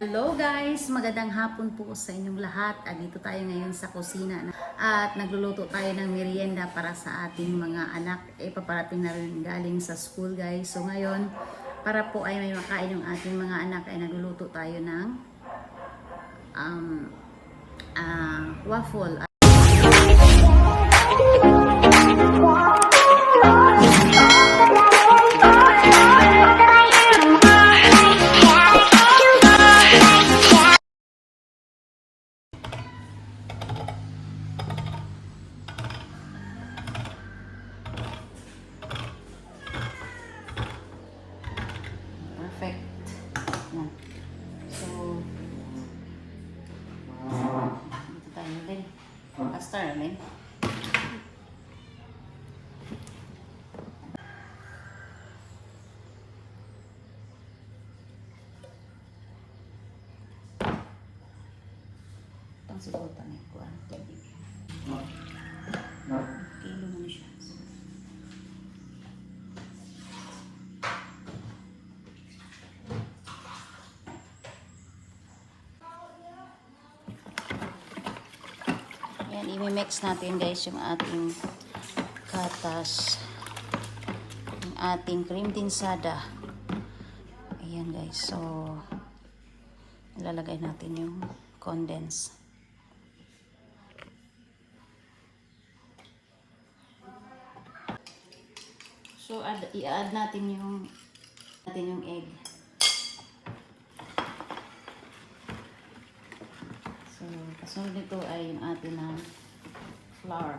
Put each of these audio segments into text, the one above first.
Hello guys! Magandang hapon po sa inyong lahat. Dito tayo ngayon sa kusina at nagluluto tayo ng merienda para sa ating mga anak. Paparating na rin galing sa school guys. So ngayon, para po ay may makain yung ating mga anak ay nagluluto tayo ng waffle. Perfect. Yan. So, dito tayo din. Pastor, din. Itong sigutan eh. Kuhaan. Kilo mo na siya. Yan, i-mix natin guys yung ating gatas, yung ating cream tinsada. Ayan guys, so ilalagay natin yung condense. So i-add natin yung egg. So kasunod nito ay yung ating flour.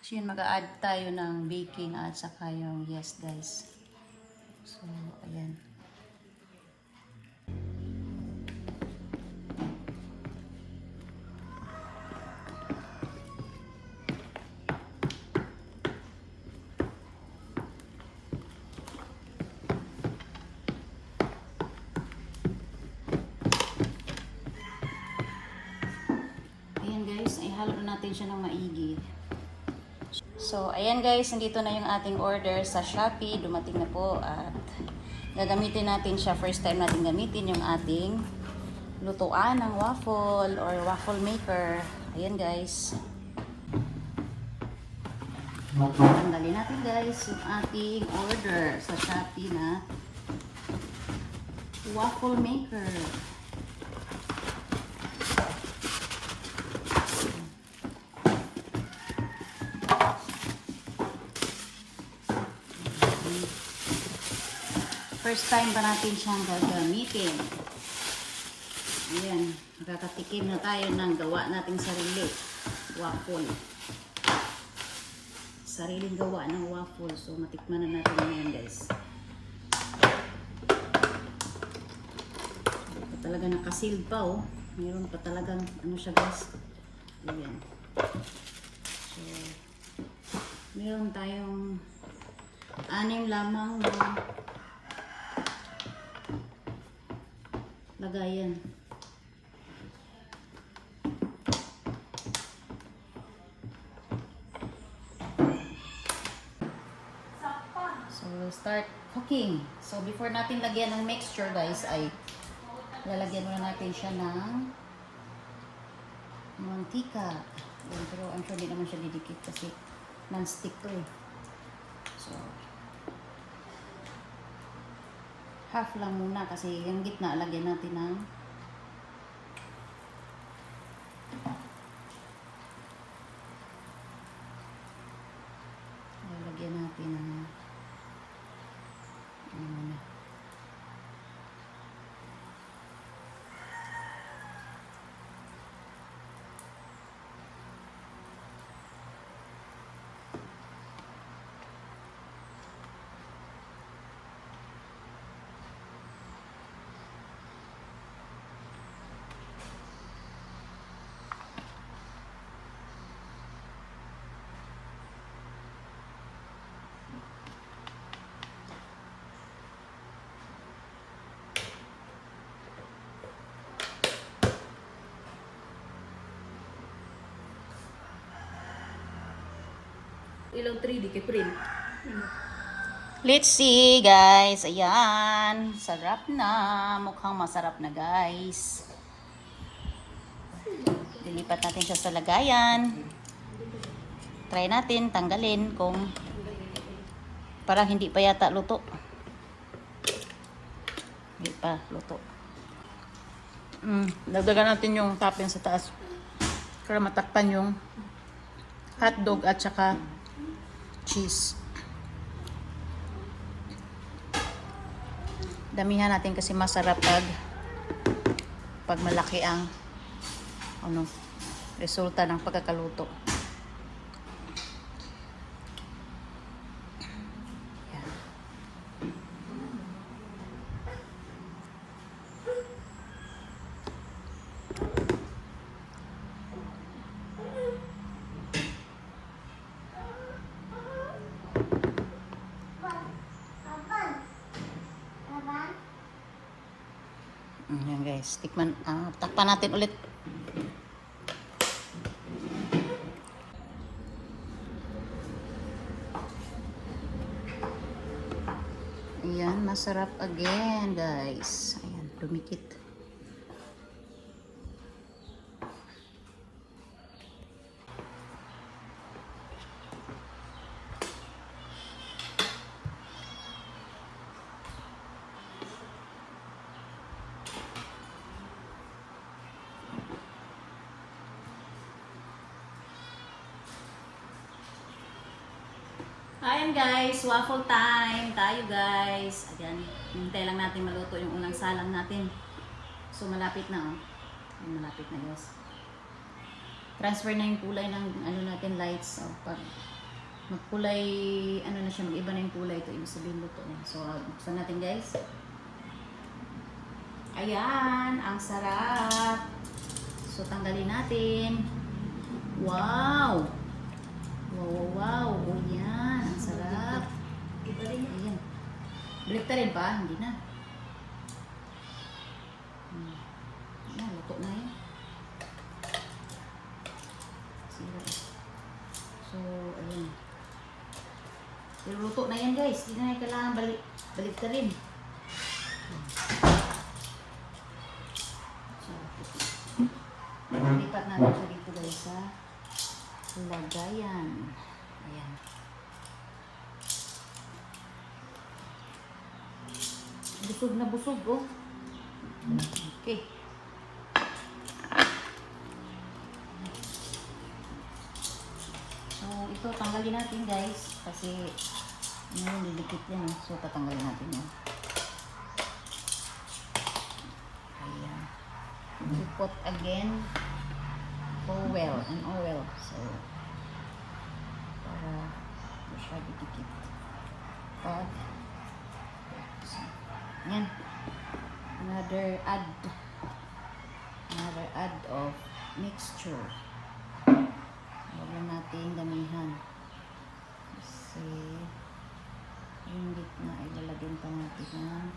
So yun, mag-a-add tayo ng baking at saka yung yeast guys. So ayan. Ayan guys, ihalo natin siya ng maigi. So, ayan guys, nandito na yung ating order sa Shopee. Dumating na po at gagamitin natin siya. First time natin gamitin yung ating lutuan ng waffle or waffle maker. Ayan guys. Tanggalin natin guys yung ating order sa Shopee na waffle maker. First time ba natin siyang gagamitin? Ayan, makakatikim na tayo ng gawa nating sarili. Waffle. Sariling gawa ng waffle. So, matikman na natin ngayon guys. Ito talaga nakasealed pa oh. Mayroon pa talagang ano siya guys. Ayan. So, mayroon tayong 6 lamang na lagayan. So, we'll start cooking. So, before natin lagyan ng mixture guys, ay lalagyan muna natin siya ng mantika. Yan, pero I'm sure di naman siya didikit kasi non-stick to eh. So, half lang muna kasi yung gitna lagyan natin ng lalagyan natin ng muna. ilaw 3D kay print. Let's see, guys. Ayan. Sarap na. Mukhang masarap na, guys. Dilipat natin siya sa lagayan. Try natin. Tanggalin kung parang hindi pa yata luto. Hindi pa luto. Dagdagan natin yung topping sa taas. Para matakpan yung hotdog at saka cheese. Damihan natin kasi masarap pag malaki ang resulta ng pagkakaluto. Yan. Yan guys, takpan natin ulit. Ayan, masarap again guys. Ayan, dumikit. Ayan guys, waffle time tayo guys. Ayan, hintay lang natin maluto yung unang salang natin. So malapit na oh. Ayan, malapit na guys. Transfer na yung kulay ng natin lights. So pag magkulay, na siya, mag-iba na yung kulay ito, ibig sabihin luto na. So buksan natin guys. Ayan, ang sarap. So tanggalin natin. Wow! Wow! Oh yan, ang sarap. Ayan. Balik ta rin ba? Hindi na. Ayan, luto na yan. So, ayan. Pero luto na yan guys. Hindi na kailangan balik ta rin. So, lipat natin siya dito guys sa lagayan. Ayan. Busog na busog, oh. Okay. So, ito tanggalin natin guys. Kasi, didikit yan. So, tatanggalin natin yan. Ayan. We put again oil. So, para siya didikit. Yan. Another add of mixture. Huwag lang natin damihan. Kasi yung gitna ay lalagyan pa natin ng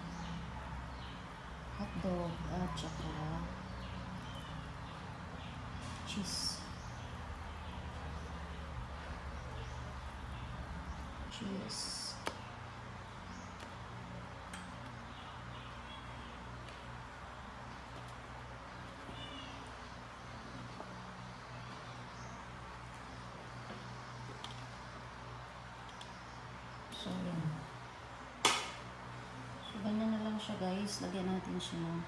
hotdog at saka cheese. So, yan. So, ganyan na lang siya guys. Lagyan natin siya ng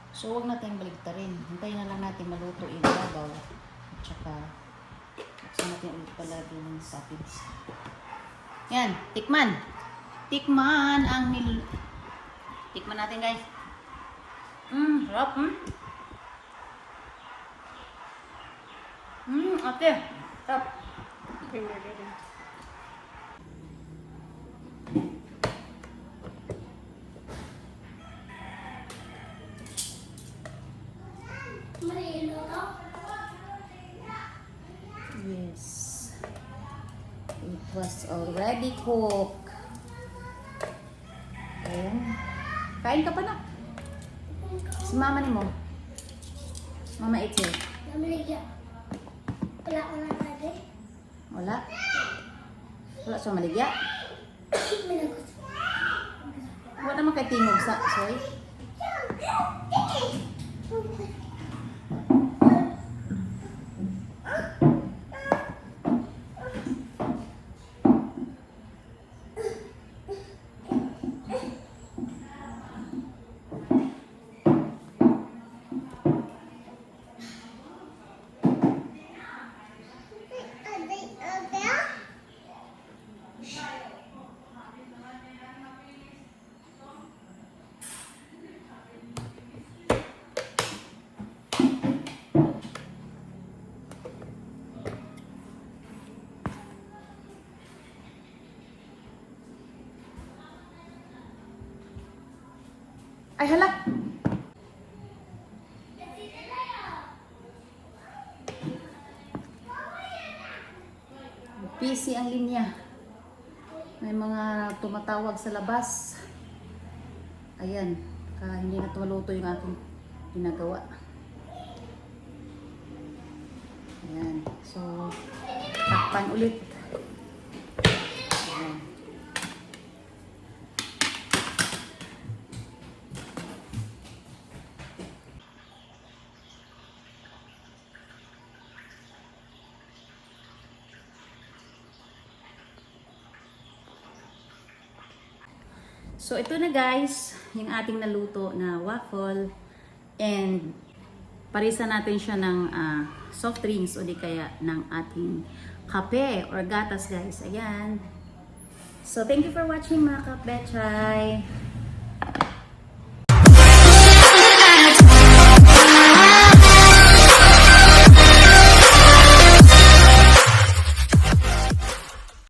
so, huwag natin baligtarin. Hintayin na lang natin maluto yung ibabaw. At saka, buksan natin ulit palagi ng sapids. Yan, tikman. Tikman natin guys. Sarap, ate. Sarap. Yes. It was already cooked. Ayan. Kain ka pa na. Si mama ni mo. Mama eats it. Maligya. Wala ko na natin. Wala? Wala sa maligya? Minagot. Wala naman kay tingog sa, soy. Ay, hala! Busy ang linya. May mga tumatawag sa labas. Ayan. Hindi na tumaluto yung aking ginagawa. Ayan. So, takpan ulit. Ayan. So, ito na guys, yung ating naluto na waffle. And, parisa natin siya ng soft drinks o di kaya ng ating kape or gatas guys. Ayan. So, thank you for watching mga kapbetchay.